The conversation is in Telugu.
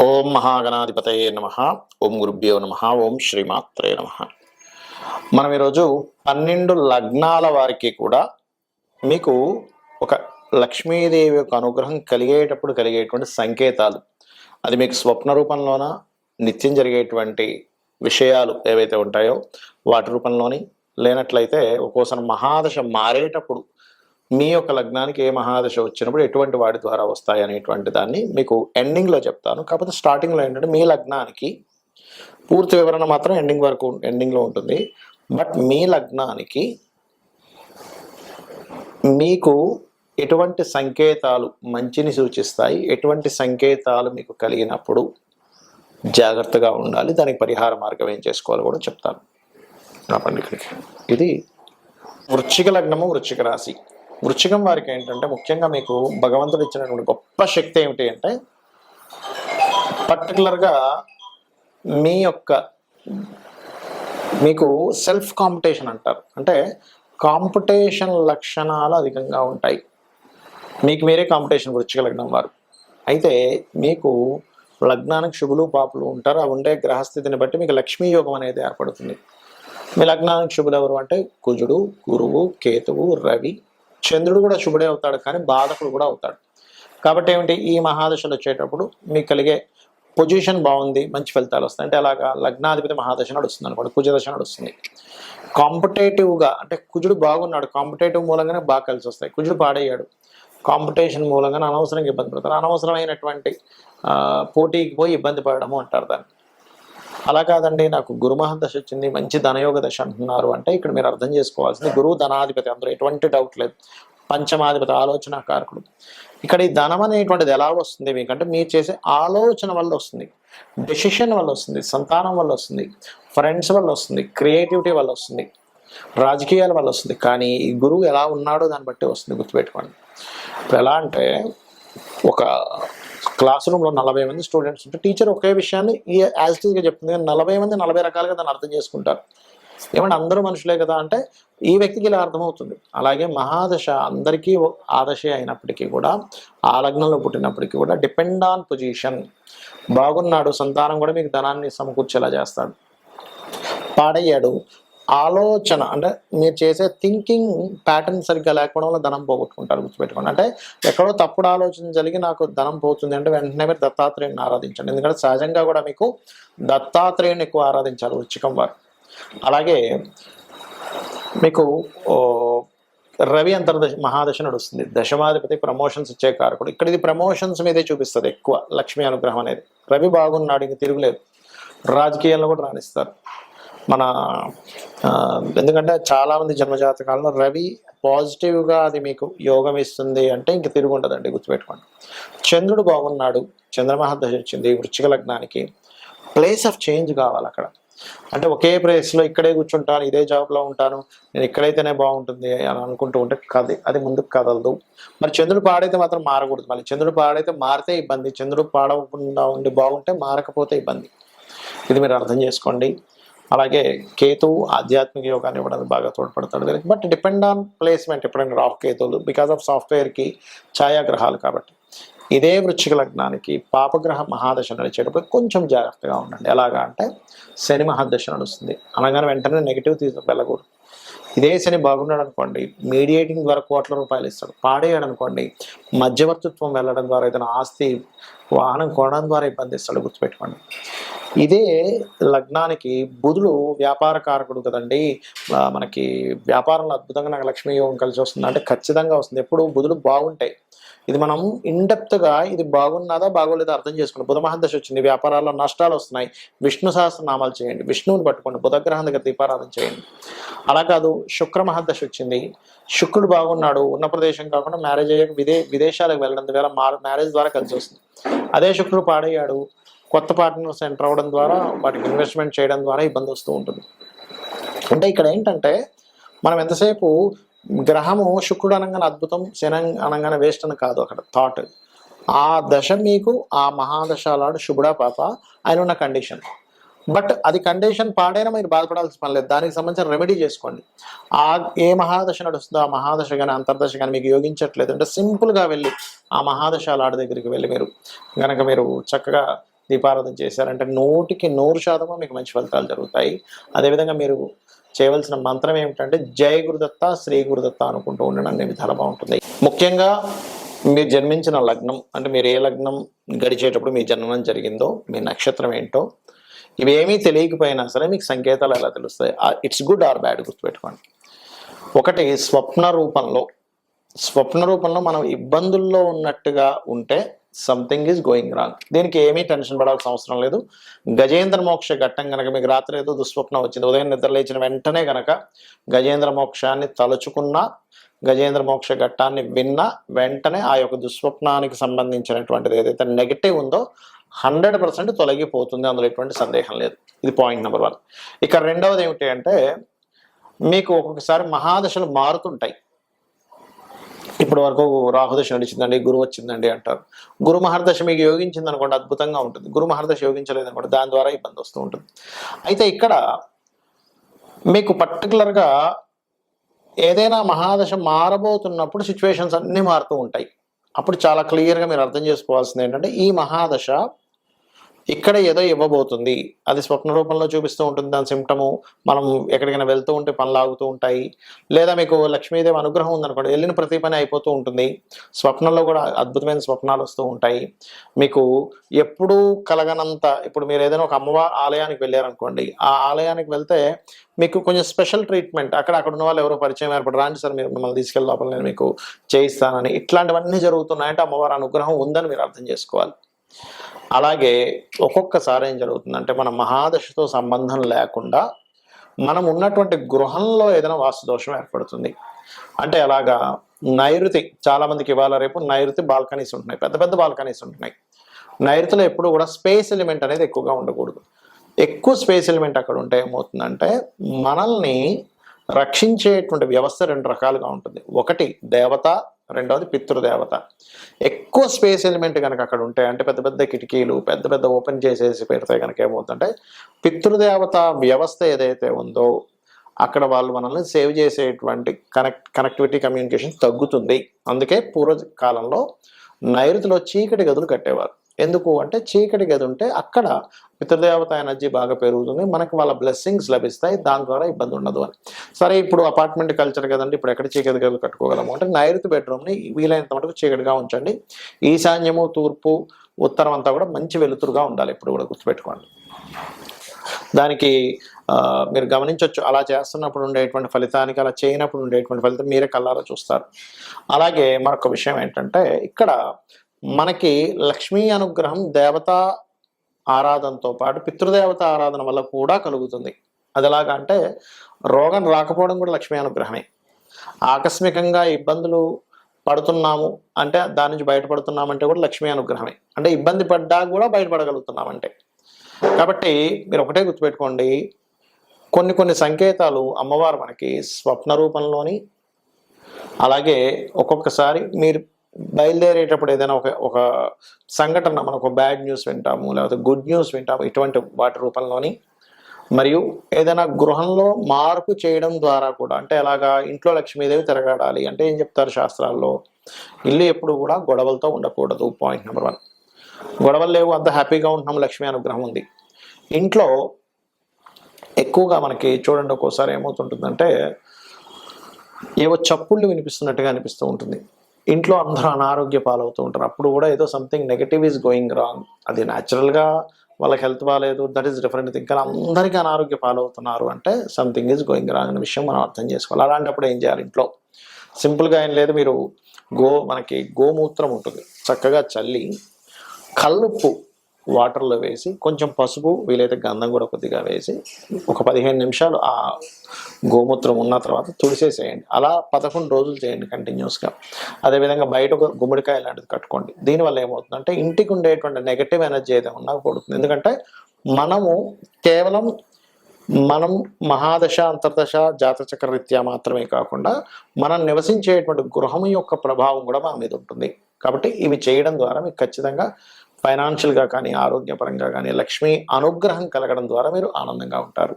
ఓం మహాగణాధిపతయే నమః. ఓం గురుభ్యో నమః. ఓం శ్రీమాత్రే నమః. మనం ఈరోజు 12 లగ్నాల వారికి కూడా మీకు ఒక లక్ష్మీదేవి యొక్క అనుగ్రహం కలిగేటప్పుడు కలిగేటువంటి సంకేతాలు, అది మీకు స్వప్న రూపంలోన నిత్యం జరిగేటువంటి విషయాలు ఏవైతే ఉంటాయో వాటి రూపంలోని, లేనట్లయితే ఒక్కోసారి మహాదశ మారేటప్పుడు మీ యొక్క లగ్నానికి ఏ మహాదశ వచ్చినప్పుడు ఎటువంటి వాటి ద్వారా వస్తాయి అనేటువంటి దాన్ని మీకు ఎండింగ్లో చెప్తాను. కాకపోతే స్టార్టింగ్లో ఏంటంటే మీ లగ్నానికి పూర్తి వివరణ మాత్రం ఎండింగ్లో ఉంటుంది. బట్ మీ లగ్నానికి మీకు ఎటువంటి సంకేతాలు మంచిని సూచిస్తాయి, ఎటువంటి సంకేతాలు మీకు కలిగినప్పుడు జాగ్రత్తగా ఉండాలి, దానికి పరిహార మార్గం ఏం చేసుకోవాలో కూడా చెప్తాను నా పండితుడికి. ఇది వృశ్చిక లగ్నము, వృశ్చిక రాశి. వృశ్చికం వారికి ఏంటంటే ముఖ్యంగా మీకు భగవంతుడు ఇచ్చినటువంటి గొప్ప శక్తి ఏమిటి అంటే పర్టికులర్గా మీకు సెల్ఫ్ కాంపిటీషన్ అంటారు. అంటే కాంపిటీషన్ లక్షణాలు అధికంగా ఉంటాయి. మీకు మీరే కాంపిటీషన్ వృశ్చిక లగ్నం వారు. అయితే మీకు లగ్నానికి శుభులు పాపులు ఉంటారు. ఆ ఉండే గ్రహస్థితిని బట్టి మీకు లక్ష్మీ యోగం అనేది ఏర్పడుతుంది. మీ లగ్నానికి శుభులు ఎవరు అంటే కుజుడు, గురువు, కేతువు, రవి, చంద్రుడు కూడా శుభుడే అవుతాడు, కానీ బాధకుడు కూడా అవుతాడు. కాబట్టి ఏమిటి, ఈ మహాదశలు వచ్చేటప్పుడు మీకు కలిగే పొజిషన్ బాగుంది, మంచి ఫలితాలు వస్తాయి. అంటే అలాగా లగ్నాధిపతి మహాదశ నడుస్తుంది అనుకోండి, కుజదశ నడుస్తుంది. కాంపిటేటివ్గా అంటే కుజుడు బాగున్నాడు, కాంపిటేటివ్ మూలంగానే బాగా కలిసి వస్తాయి. కుజుడు పాడయ్యాడు, కాంపిటీషన్ మూలంగానే అనవసరంగా ఇబ్బంది పడతారు. అనవసరమైనటువంటి పోటీకి పోయి ఇబ్బంది పడడము అంటారు దాన్ని. అలా కాదండి, నాకు గురుమహదశ వచ్చింది, మంచి ధనయోగ దశ అంటున్నారు అంటే ఇక్కడ మీరు అర్థం చేసుకోవాల్సింది గురువు ధనాధిపతి, అందులో ఎటువంటి డౌట్ లేదు. పంచమాధిపతి, ఆలోచన కారకుడు. ఇక్కడ ఈ ధనం అనేటువంటిది ఎలా వస్తుంది మీకంటే మీరు చేసే ఆలోచన వల్ల వస్తుంది, డెసిషన్ వల్ల వస్తుంది, సంతానం వల్ల వస్తుంది, ఫ్రెండ్స్ వల్ల వస్తుంది, క్రియేటివిటీ వల్ల వస్తుంది, రాజకీయాల వల్ల వస్తుంది. కానీ ఈ గురువు ఎలా ఉన్నాడో దాన్ని బట్టి వస్తుంది, గుర్తుపెట్టుకోండి. ఇప్పుడు ఎలా అంటే ఒక క్లాస్ రూమ్లో 40 మంది స్టూడెంట్స్ ఉంటే టీచర్ ఒకే విషయాన్ని యాజ్ ఇట్ ఈస్గా చెప్తుంది, కానీ 40 మంది 40 రకాలుగా దాన్ని అర్థం చేసుకుంటారు. ఏమంటే అందరూ మనుషులే కదా అంటే ఈ వ్యక్తికి ఇలా అర్థమవుతుంది. అలాగే మహాదశ అందరికీ ఆదశే అయినప్పటికీ కూడా, ఆ లగ్నంలో పుట్టినప్పటికీ కూడా డిపెండ్ ఆన్ పొజిషన్. బాగున్నాడు, సంతానం కూడా మీకు ధనాన్ని సమకూర్చేలా చేస్తాడు. పాడయ్యాడు, ఆలోచన అంటే మీరు చేసే థింకింగ్ ప్యాటర్న్ సరిగ్గా లేకపోవడం వల్ల ధనం పోగొట్టుకుంటారు, గుర్తుపెట్టుకోండి. అంటే ఎక్కడో తప్పుడు ఆలోచన జరిగి నాకు ధనం పోతుంది అంటే వెంటనే మీరు దత్తాత్రేయుని ఆరాధించండి. ఎందుకంటే సహజంగా కూడా మీకు దత్తాత్రేయుని ఎక్కువ ఆరాధించాలి వృశ్చికం వారు. అలాగే మీకు రవి అంతర్దశ మహాదశ నడుస్తుంది. దశమాధిపతి ప్రమోషన్స్ ఇచ్చే కారకుడు. ఇక్కడ ఇది ప్రమోషన్స్ మీదే చూపిస్తుంది ఎక్కువ లక్ష్మీ అనుగ్రహం అనేది. రవి బాగున్నాడు, ఇంక తిరుగులేదు. రాజకీయాల్లో కూడా రాణిస్తారు. ఎందుకంటే చాలామంది జన్మజాతకాలలో రవి పాజిటివ్గా అది మీకు యోగం ఇస్తుంది అంటే ఇంక తిరుగు ఉంటుందండి, గుర్తుపెట్టుకోండి. చంద్రుడు బాగున్నాడు, చంద్రమహాదశ వచ్చింది వృశ్చిక లగ్నానికి. ప్లేస్ ఆఫ్ చేంజ్ కావాలి అక్కడ. అంటే ఒకే ప్లేస్లో ఇక్కడే కూర్చుంటాను, ఇదే జాబ్లో ఉంటాను, నేను ఇక్కడైతేనే బాగుంటుంది అని అనుకుంటూ ఉంటే అది ముందుకు కదలదు. మరి చంద్రుడు పాడైతే మాత్రం మారకూడదు. మళ్ళీ చంద్రుడు పాడైతే మారితే ఇబ్బంది, చంద్రుడు పాడకుండా ఉండి బాగుంటే మారకపోతే ఇబ్బంది. ఇది మీరు అర్థం చేసుకోండి. అలాగే కేతువు ఆధ్యాత్మిక యోగాన్ని ఇవ్వడానికి బాగా తోడ్పడతాడు వీరికి. But depend on placement. ఎప్పుడైనా రాహు కేతువులు బికాస్ ఆఫ్ సాఫ్ట్వేర్కి ఛాయాగ్రహాలు కాబట్టి. ఇదే వృశ్చిక లగ్నానికి పాపగ్రహ మహాదశ నడిచేటప్పుడు కొంచెం జాగ్రత్తగా ఉండండి. ఎలాగా అంటే శని మహాదశ నడుస్తుంది అనగానే వెంటనే నెగిటివ్ వెళ్ళకూడదు. ఇదే శని బాగున్నాడు అనుకోండి, మీడియేటింగ్ ద్వారా కోట్ల రూపాయలు ఇస్తాడు. పాడేయాడు అనుకోండి, మధ్యవర్తిత్వం వెళ్ళడం ద్వారా ఏదైనా ఆస్తి వాహనం కొనడం ద్వారా ఇబ్బంది ఇస్తాడు, గుర్తుపెట్టుకోండి. ఇదే లగ్నానికి బుధుడు వ్యాపార కారకుడు కదండి. మనకి వ్యాపారంలో అద్భుతంగా నాకు లక్ష్మీ యోగం కలిసి వస్తుంది అంటే ఖచ్చితంగా వస్తుంది. ఎప్పుడు బుధుడు బాగుంటాయి. ఇది మనం ఇన్డెప్త్గా ఇది బాగున్నదా బాగోలేదా అర్థం చేసుకోండి. బుధ మహాదశ వచ్చింది, వ్యాపారాల్లో నష్టాలు వస్తున్నాయి, విష్ణు సహస్రనామాలు చేయండి, విష్ణువుని పట్టుకోండి, బుధగ్రహం దగ్గర దీపారాధన చేయండి. అలా కాదు, శుక్ర మహాదశ వచ్చింది, శుక్రుడు బాగున్నాడు, ఉన్న ప్రదేశం కాకుండా మ్యారేజ్ అయ్యాక విదేశాలకు వెళ్ళడం ద్వారా మ్యారేజ్ ద్వారా కలిసి వస్తుంది. అదే శుక్రుడు పాడయ్యాడు, కొత్త పార్ట్నర్స్ ఎంటర్ అవ్వడం ద్వారా వాటికి ఇన్వెస్ట్మెంట్ చేయడం ద్వారా ఇబ్బంది వస్తూ ఉంటుంది. అంటే ఇక్కడ ఏంటంటే మనం ఎంతసేపు గ్రహము శుక్రుడు అనగానే అద్భుతం, శని అనగానే వేస్ట్ అని కాదు అక్కడ థాట్. ఆ దశ మీకు ఆ మహాదశాలాడు శుభుడా పాప ఆయన ఉన్న కండిషన్. బట్ అది కండిషన్ పాడైనా మీరు బాధపడాల్సిన పని లేదు, దానికి సంబంధించిన రెమెడీ చేసుకోండి. ఏ మహాదశ నడుస్తుందో ఆ మహాదశ కానీ అంతర్దశ కానీ మీకు యోగించట్లేదు అంటే సింపుల్గా వెళ్ళి ఆ మహాదశాలాడు దగ్గరికి వెళ్ళి మీరు చక్కగా దీపారాధన చేశారంటే 100% మీకు మంచి ఫలితాలు జరుగుతాయి. అదేవిధంగా మీరు చేయవలసిన మంత్రం ఏమిటంటే జై గురుదత్త, శ్రీ గురుదత్త అనుకుంటూ ఉండడం అన్ని విధాలు బాగుంటుంది. ముఖ్యంగా మీరు జన్మించిన లగ్నం, అంటే మీరు ఏ లగ్నం గడిచేటప్పుడు మీ జన్మం జరిగిందో, మీ నక్షత్రం ఏంటో, ఇవేమీ తెలియకపోయినా సరే మీకు సంకేతాలు ఎలా తెలుస్తాయి, ఇట్స్ గుడ్ ఆర్ బ్యాడ్ గుర్తుపెట్టుకోండి. ఒకటి, స్వప్న రూపంలో మనం ఇబ్బందుల్లో ఉన్నట్టుగా ఉంటే సంథింగ్ ఈజ్ గోయింగ్ రాంగ్. దీనికి ఏమీ టెన్షన్ పడాల్సిన అవసరం లేదు. గజేంద్ర మోక్ష ఘట్టం కనుక మీకు రాత్రి ఏదో దుస్వప్నం వచ్చింది, ఉదయం నిద్ర లేచిన వెంటనే కనుక గజేంద్ర మోక్షాన్ని తలుచుకున్నా, గజేంద్ర మోక్ష ఘట్టాన్ని విన్నా వెంటనే ఆ యొక్క దుస్వప్నానికి సంబంధించినటువంటిది ఏదైతే నెగటివ్ ఉందో 100% తొలగిపోతుంది, అందులో ఎటువంటి సందేహం లేదు. ఇది పాయింట్ నెంబర్ 1. ఇక రెండవది ఏమిటి అంటే, మీకు ఒక్కొక్కసారి మహాదశలు మారుతుంటాయి. ఇప్పటి వరకు రాహుదశ నడిచిందండి, గురువు వచ్చిందండి అంటారు. గురు మహర్దశ మీకు యోగించింది అనుకోండి, అద్భుతంగా ఉంటుంది. గురు మహర్దశ యోగించలేదు అనుకోండి, దాని ద్వారా ఇబ్బంది వస్తూ ఉంటుంది. అయితే ఇక్కడ మీకు పర్టికులర్గా ఏదైనా మహాదశ మారబోతున్నప్పుడు సిచ్యువేషన్స్ అన్నీ మారుతూ ఉంటాయి. అప్పుడు చాలా క్లియర్గా మీరు అర్థం చేసుకోవాల్సింది ఏంటంటే, ఈ మహాదశ ఇక్కడ ఏదో ఇవ్వబోతుంది, అది స్వప్న రూపంలో చూపిస్తూ ఉంటుంది. దాని సిమ్టము మనం ఎక్కడికైనా వెళ్తూ ఉంటే పనులు ఆగుతూ ఉంటాయి, లేదా మీకు లక్ష్మీదేవి అనుగ్రహం ఉందనుకోండి, వెళ్ళిన ప్రతి పని అయిపోతూ ఉంటుంది. స్వప్నంలో కూడా అద్భుతమైన స్వప్నాలు వస్తూ ఉంటాయి. మీకు ఎప్పుడూ కలగనంత, ఇప్పుడు మీరు ఏదైనా ఒక అమ్మవారి ఆలయానికి వెళ్ళారనుకోండి, ఆ ఆలయానికి వెళ్తే మీకు కొంచెం స్పెషల్ ట్రీట్మెంట్, అక్కడ ఉన్న వాళ్ళు ఎవరో పరిచయం ఏర్పడి, రాండి సార్ మీరు మిమ్మల్ని తీసుకెళ్ళి లోపల నేను మీకు చేయిస్తానని, ఇట్లాంటివన్నీ జరుగుతున్నాయంటే అమ్మవారి అనుగ్రహం ఉందని మీరు అర్థం చేసుకోవాలి. అలాగే ఒక్కొక్కసారి ఏం జరుగుతుందంటే, మన మహాదశతో సంబంధం లేకుండా మనం ఉన్నటువంటి గృహంలో ఏదైనా వాస్తు దోషం ఏర్పడుతుంది. అంటే అలాగా నైరుతి, చాలా మందికి ఇవాళ రేపు నైరుతి బాల్కనీస్ ఉంటున్నాయి, పెద్ద పెద్ద బాల్కనీస్ ఉంటున్నాయి. నైరుతిలో ఎప్పుడు కూడా స్పేస్ ఎలిమెంట్ అనేది ఎక్కువగా ఉండకూడదు. ఎక్కువ స్పేస్ ఎలిమెంట్ అక్కడ ఉంటే ఏమవుతుందంటే, మనల్ని రక్షించేటువంటి వ్యవస్థ 2 రకాలుగా ఉంటుంది. ఒకటి దేవత, రెండవది పితృదేవత. ఎక్కువ స్పేస్ ఎలిమెంట్ కనుక అక్కడ ఉంటే, అంటే పెద్ద పెద్ద కిటికీలు పెద్ద పెద్ద ఓపెన్ చేసేసి పెడితే కనుక ఏమవుతుందంటే, పితృదేవత వ్యవస్థ ఏదైతే ఉందో అక్కడ వాళ్ళు మనల్ని సేవ్ చేసేటువంటి కనెక్టివిటీ, కమ్యూనికేషన్ తగ్గుతుంది. అందుకే పూర్వకాలంలో నైరుతిలో చీకటి గదులు కట్టేవారు. ఎందుకు అంటే, చీకటి గది ఉంటే అక్కడ పితృదేవత ఎనర్జీ బాగా పెరుగుతుంది, మనకి వాళ్ళ బ్లెస్సింగ్స్ లభిస్తాయి, దాని ద్వారా ఇబ్బంది ఉండదు అని. సరే, ఇప్పుడు అపార్ట్మెంట్ కల్చర్ కదండి, ఇప్పుడు ఎక్కడ చీకటి గదులు కట్టుకోగలము అంటే, నైరుతి బెడ్రూమ్ని వీలైనంత మటుకు చీకటిగా ఉంచండి. ఈశాన్యము, తూర్పు, ఉత్తరం అంతా కూడా మంచి వెలుతురుగా ఉండాలి, ఎప్పుడు కూడా గుర్తుపెట్టుకోండి. దానికి మీరు గమనించవచ్చు, అలా చేస్తున్నప్పుడు ఉండేటువంటి ఫలితానికి, అలా చేయనప్పుడు ఉండేటువంటి ఫలితం మీరే కళ్ళారా చూస్తారు. అలాగే మరొక విషయం ఏంటంటే, ఇక్కడ మనకి లక్ష్మీ అనుగ్రహం దేవతా ఆరాధనతో పాటు పితృదేవత ఆరాధన వల్ల కూడా కలుగుతుంది. అది ఎలాగా అంటే, రోగం రాకపోవడం కూడా లక్ష్మీ అనుగ్రహమే. ఆకస్మికంగా ఇబ్బందులు పడుతున్నాము అంటే, దాని నుంచి బయటపడుతున్నామంటే కూడా లక్ష్మీ అనుగ్రహమే. అంటే ఇబ్బంది పడ్డా కూడా బయటపడగలుగుతున్నామంటే. కాబట్టి మీరు ఒకటే గుర్తుపెట్టుకోండి, కొన్ని సంకేతాలు అమ్మవారు మనకి స్వప్న రూపంలోని, అలాగే ఒక్కొక్కసారి మీరు బయలుదేరేటప్పుడు ఏదైనా ఒక సంఘటన, మనం ఒక బ్యాడ్ న్యూస్ వింటాము, లేకపోతే గుడ్ న్యూస్ వింటాము, ఇటువంటి వాటి రూపంలోని, మరియు ఏదైనా గృహంలో మార్పు చేయడం ద్వారా కూడా, అంటే అలాగా ఇంట్లో లక్ష్మీదేవి తిరగాడాలి అంటే ఏం చెప్తారు శాస్త్రాల్లో, ఇల్లు ఎప్పుడు కూడా గొడవలతో ఉండకూడదు. Point number 1. గొడవలు లేవు, అంత హ్యాపీగా ఉంటున్నాం, లక్ష్మీ అనుగ్రహం ఉంది. ఇంట్లో ఎక్కువగా మనకి చూడండి, ఒక్కోసారి ఏమవుతుంటుందంటే, ఏవో చప్పుళ్ళు వినిపిస్తున్నట్టుగా అనిపిస్తూ ఉంటుంది. ఇంట్లో అందరూ అనారోగ్య పాలవుతూ ఉంటారు. అప్పుడు కూడా ఏదో something negative is going wrong. అది న్యాచురల్గా వాళ్ళకి హెల్త్ బాగాలేదు, దట్ ఈస్ డిఫరెంట్ థింగ్. కానీ అందరికీ అనారోగ్య పాలవుతున్నారు అంటే సంథింగ్ ఈజ్ గోయింగ్ రాంగ్ అనే విషయం మనం అర్థం చేసుకోవాలి. అలాంటప్పుడు ఏం చేయాలి, ఇంట్లో సింపుల్గా ఏం లేదు, మీరు మనకి గోమూత్రం ఉంటుంది, చక్కగా చల్లి కల్లుప్పు వాటర్లో వేసి, కొంచెం పసుపు, వీలైతే గంధం కూడా కొద్దిగా వేసి, ఒక 15 నిమిషాలు ఆ గోమూత్రం ఉన్న తర్వాత తుడిసేసేయండి. అలా 11 రోజులు చేయండి కంటిన్యూస్గా. అదేవిధంగా బయట ఒక గుమ్మడికాయ లాంటిది కట్టుకోండి. దీనివల్ల ఏమవుతుందంటే, ఇంటికి ఉండేటువంటి నెగటివ్ ఎనర్జీ ఏదైనా ఉన్నా పడుతుంది. ఎందుకంటే మనము కేవలం మహాదశ, అంతర్దశ, జాతచక్ర రీత్యా మాత్రమే కాకుండా మనం నివసించేటువంటి గృహం యొక్క ప్రభావం కూడా మన మీద ఉంటుంది. కాబట్టి ఇవి చేయడం ద్వారా మీకు ఖచ్చితంగా ఫైనాన్షియల్గా కానీ, ఆరోగ్యపరంగా కానీ లక్ష్మీ అనుగ్రహం కలగడం ద్వారా మీరు ఆనందంగా ఉంటారు.